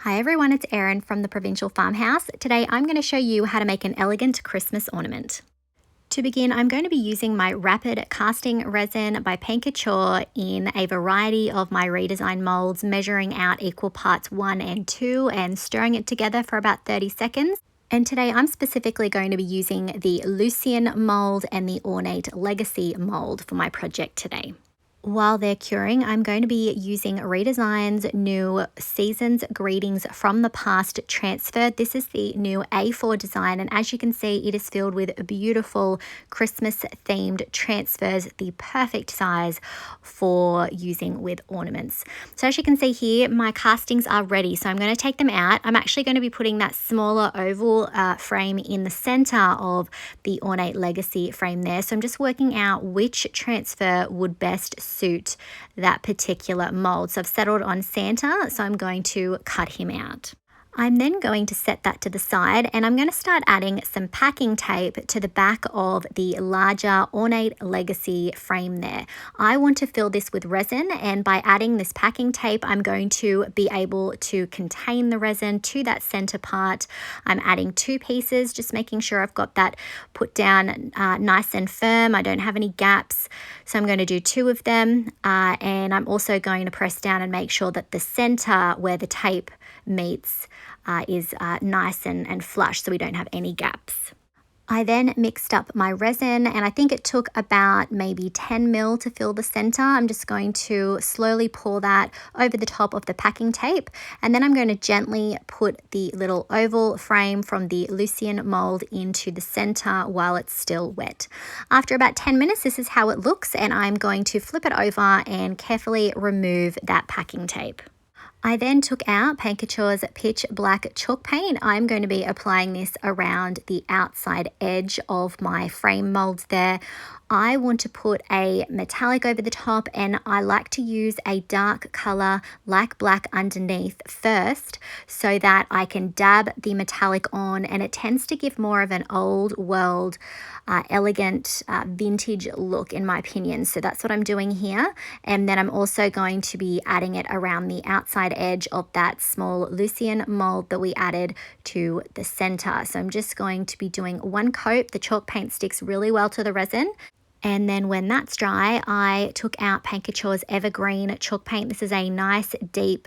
Hi everyone, it's Erin from the Provincial Farmhouse. Today I'm going to show you how to make an elegant Christmas ornament. To begin, I'm going to be using my rapid casting resin by Paint Couture in a variety of my Redesign molds, measuring out equal parts 1 and 2 and stirring it together for about 30 seconds. And today I'm specifically going to be using the Lucian mold and the Ornate Legacy mold for my project today. While they're curing, I'm going to be using Redesign's new Season's Greetings from the Past transfer. This is the new A4 design, and as you can see, it is filled with beautiful Christmas-themed transfers, the perfect size for using with ornaments. So as you can see here, my castings are ready, so I'm going to take them out. I'm actually going to be putting that smaller oval frame in the center of the Ornate Legacy frame there. So I'm just working out which transfer would best suit that particular mold. So I've settled on Santa, so I'm going to cut him out. I'm then going to set that to the side, and I'm going to start adding some packing tape to the back of the larger Ornate Legacy frame there. I want to fill this with resin, and by adding this packing tape, I'm going to be able to contain the resin to that center part. I'm adding 2 pieces, just making sure I've got that put down nice and firm. I don't have any gaps, so I'm going to do 2 of them, and I'm also going to press down and make sure that the center where the tape meets is nice and flush, so we don't have any gaps. I then mixed up my resin, and I think it took about maybe 10 ml to fill the center. I'm just going to slowly pour that over the top of the packing tape, and then I'm going to gently put the little oval frame from the Lucian mold into the center while it's still wet. After about 10 minutes, this is how it looks, and I'm going to flip it over and carefully remove that packing tape. I then took out Paint Couture's Pitch Black Chalk Paint. I'm going to be applying this around the outside edge of my frame molds there. I want to put a metallic over the top, and I like to use a dark color like black underneath first so that I can dab the metallic on, and it tends to give more of an old world, elegant, vintage look in my opinion. So that's what I'm doing here. And then I'm also going to be adding it around the outside edge of that small Lucian mold that we added to the center. So I'm just going to be doing 1 coat. The chalk paint sticks really well to the resin. And then when that's dry, I took out Paint Couture's Evergreen Chalk Paint. This is a nice deep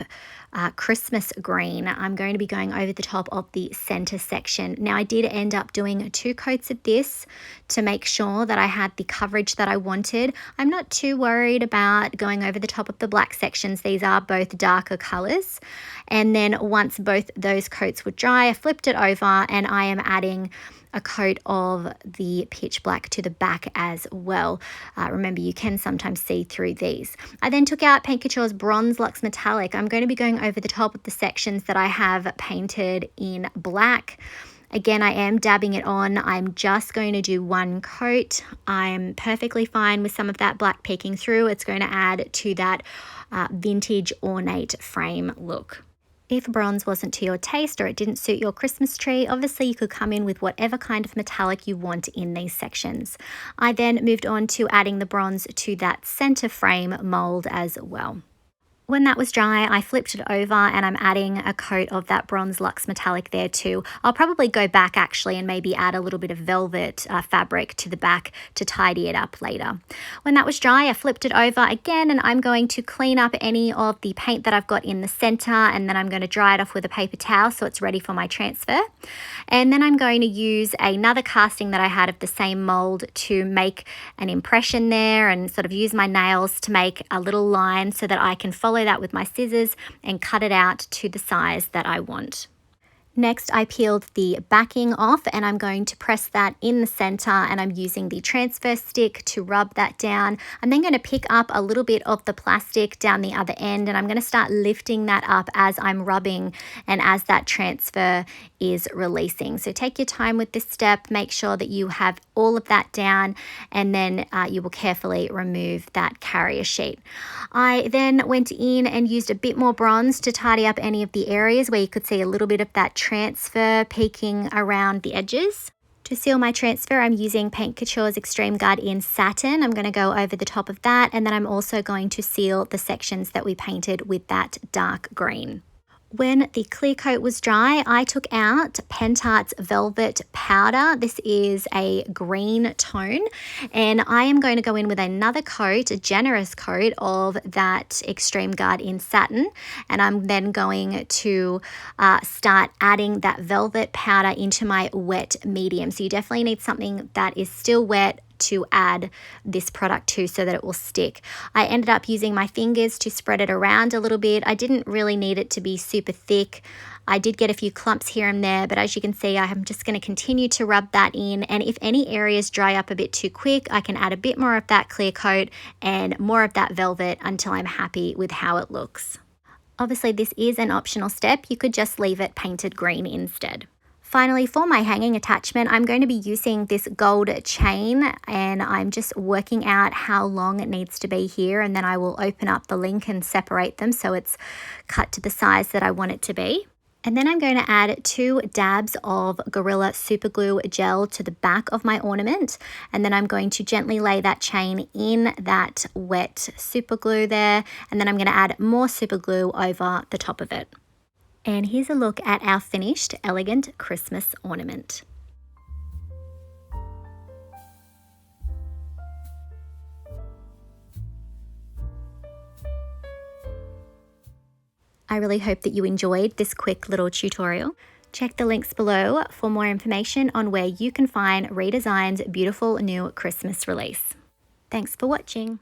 Christmas green. I'm going to be going over the top of the center section. Now I did end up doing 2 coats of this to make sure that I had the coverage that I wanted. I'm not too worried about going over the top of the black sections. These are both darker colors. And then once both those coats were dry, I flipped it over, and I am adding a coat of the pitch black to the back as well. Remember, you can sometimes see through these. I then took out Paint Couture's Bronze Luxe Metallic. I'm going to be going over the top of the sections that I have painted in black. Again, I am dabbing it on. I'm just going to do 1 coat. I'm perfectly fine with some of that black peeking through. It's going to add to that vintage ornate frame look. If bronze wasn't to your taste or it didn't suit your Christmas tree, obviously you could come in with whatever kind of metallic you want in these sections. I then moved on to adding the bronze to that center frame mold as well. When that was dry, I flipped it over, and I'm adding a coat of that Bronze Luxe Metallic there too. I'll probably go back actually and maybe add a little bit of velvet fabric to the back to tidy it up later. When that was dry, I flipped it over again, and I'm going to clean up any of the paint that I've got in the center, and then I'm going to dry it off with a paper towel so it's ready for my transfer. And then I'm going to use another casting that I had of the same mold to make an impression there, and sort of use my nails to make a little line so that I can follow that with my scissors and cut it out to the size that I want. Next, I peeled the backing off, and I'm going to press that in the center, and I'm using the transfer stick to rub that down. I'm then going to pick up a little bit of the plastic down the other end, and I'm going to start lifting that up as I'm rubbing and as that transfer is releasing. So take your time with this step, make sure that you have all of that down, and then you will carefully remove that carrier sheet. I then went in and used a bit more bronze to tidy up any of the areas where you could see a little bit of that transfer peeking around the edges. To seal my transfer, I'm using Paint Couture's Extreme Guard in Satin. I'm going to go over the top of that, and then I'm also going to seal the sections that we painted with that dark green. When the clear coat was dry, I took out Pentart's Velvet Powder. This is a green tone, and I am going to go in with another coat, a generous coat of that Extreme Guard in Satin, and I'm then going to start adding that velvet powder into my wet medium. So you definitely need something that is still wet to add this product to so that it will stick. I ended up using my fingers to spread it around a little bit. I didn't really need it to be super thick. I did get a few clumps here and there, but as you can see, I'm just going to continue to rub that in, and if any areas dry up a bit too quick, I can add a bit more of that clear coat and more of that velvet until I'm happy with how it looks. Obviously, this is an optional step. You could just leave it painted green instead. Finally, for my hanging attachment, I'm going to be using this gold chain, and I'm just working out how long it needs to be here, and then I will open up the link and separate them so it's cut to the size that I want it to be. And then I'm going to add 2 dabs of Gorilla Super Glue gel to the back of my ornament, and then I'm going to gently lay that chain in that wet super glue there, and then I'm going to add more super glue over the top of it. And here's a look at our finished elegant Christmas ornament. I really hope that you enjoyed this quick little tutorial. Check the links below for more information on where you can find Redesign's beautiful new Christmas release. Thanks for watching.